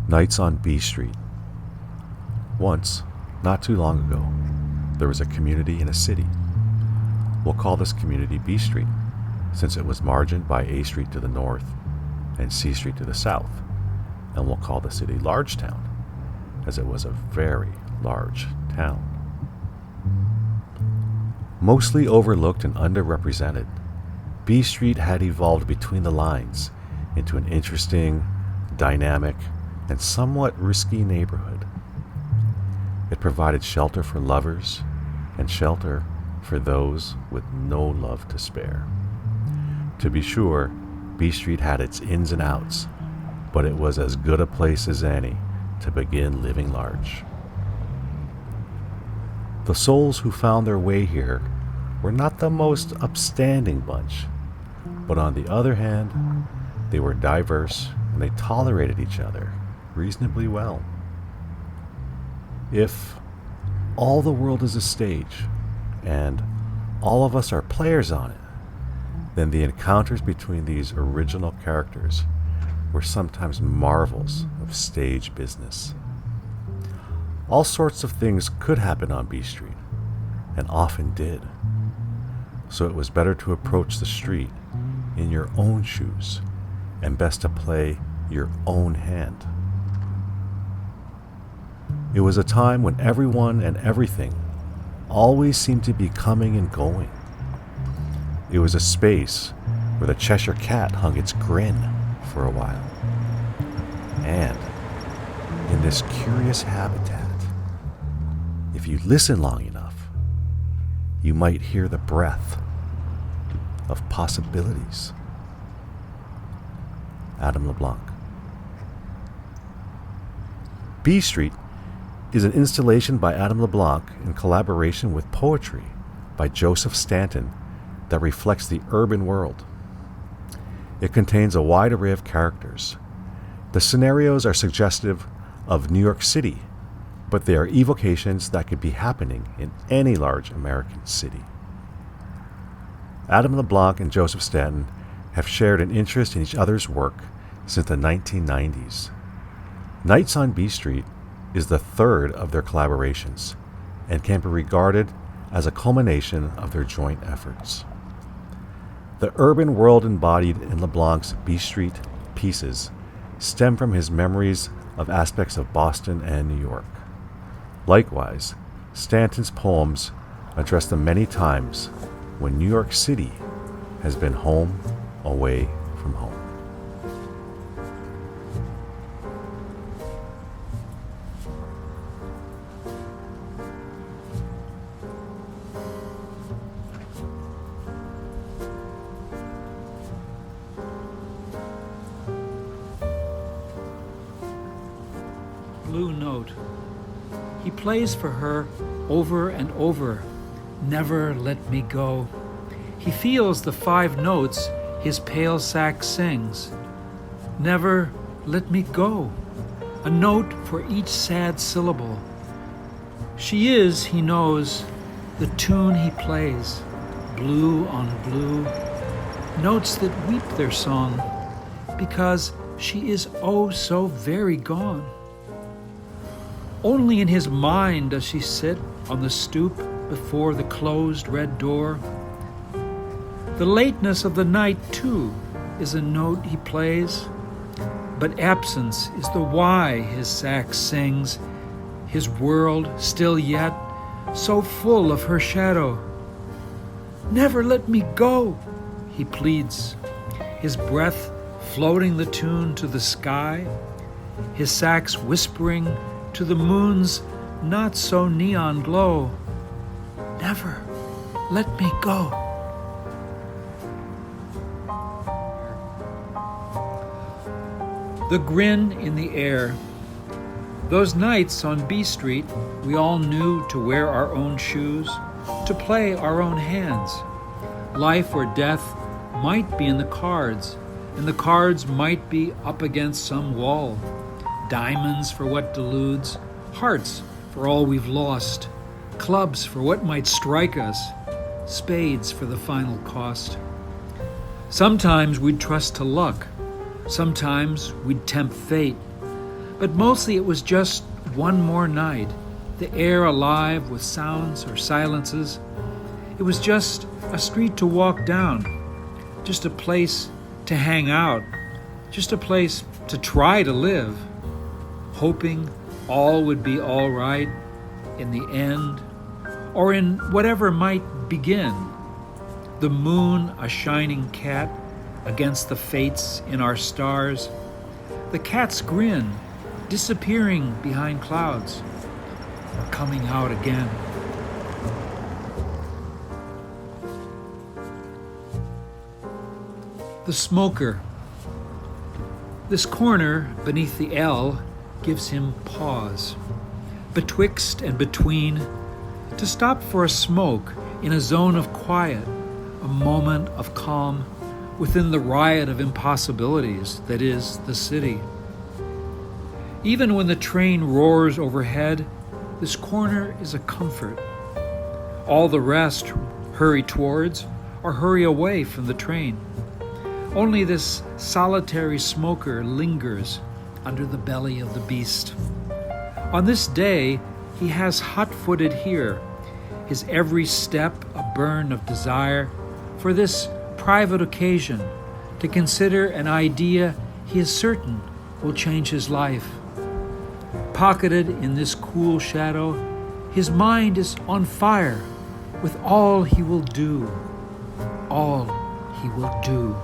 Nights on B Street. Once, not too long ago, there was a community in a city. We'll call this community B Street, since it was margined by A Street to the north and C Street to the south, and we'll call the city Largetown, as it was a very large town. Mostly overlooked and underrepresented, B Street had evolved between the lines into an interesting, dynamic, and somewhat risky neighborhood. It provided shelter for lovers and shelter for those with no love to spare. To be sure, B Street had its ins and outs, but it was as good a place as any to begin living large. The souls who found their way here were not the most upstanding bunch, but on the other hand, they were diverse and they tolerated each other reasonably well. If all the world is a stage and all of us are players on it, then the encounters between these original characters were sometimes marvels of stage business. All sorts of things could happen on B Street, and often did. So it was better to approach the street in your own shoes, and best to play your own hand. It was a time when everyone and everything always seemed to be coming and going. It was a space where the Cheshire Cat hung its grin for a while. And in this curious habitat, if you listen long enough, you might hear the breath of possibilities. Adam LeBlanc. B Street is an installation by Adam LeBlanc in collaboration with poetry by Joseph Stanton that reflects the urban world. It contains a wide array of characters. The scenarios are suggestive of New York City, but they are evocations that could be happening in any large American city. Adam LeBlanc and Joseph Stanton have shared an interest in each other's work since the 1990s. Nights on B Street is the third of their collaborations and can be regarded as a culmination of their joint efforts. The urban world embodied in LeBlanc's B Street pieces stem from his memories of aspects of Boston and New York. Likewise, Stanton's poems address the many times when New York City has been home away from home. Blue note. He plays for her over and over. Never let me go. He feels the 5 notes his pale sax sings. Never let me go. A note for each sad syllable. She is, he knows, the tune he plays. Blue on blue. Notes that weep their song, because she is oh so very gone. Only in his mind does she sit on the stoop before the closed red door. The lateness of the night, too, is a note he plays, but absence is the why his sax sings, his world still yet so full of her shadow. Never let me go, he pleads, his breath floating the tune to the sky, his sax whispering to the moon's not so neon glow. Never let me go. The grin in the air. Those nights on B Street, we all knew to wear our own shoes, to play our own hands. Life or death might be in the cards, and the cards might be up against some wall. Diamonds for what deludes, hearts for all we've lost, clubs for what might strike us, spades for the final cost. Sometimes we'd trust to luck, sometimes we'd tempt fate, But mostly it was just one more night, the air alive with sounds or silences. It was just a street to walk down, just a place to hang out, just a place to try to live, hoping all would be all right in the end, or in whatever might begin. The moon, a shining cat against the fates in our stars. The cat's grin, disappearing behind clouds, or coming out again. The smoker. This corner beneath the L gives him pause, betwixt and between, to stop for a smoke in a zone of quiet, a moment of calm within the riot of impossibilities that is the city. Even when the train roars overhead, this corner is a comfort. All the rest hurry towards or hurry away from the train. Only this solitary smoker lingers under the belly of the beast. On this day, he has hot-footed here, his every step a burn of desire for this private occasion, to consider an idea he is certain will change his life. Pocketed in this cool shadow, his mind is on fire with all he will do, all he will do.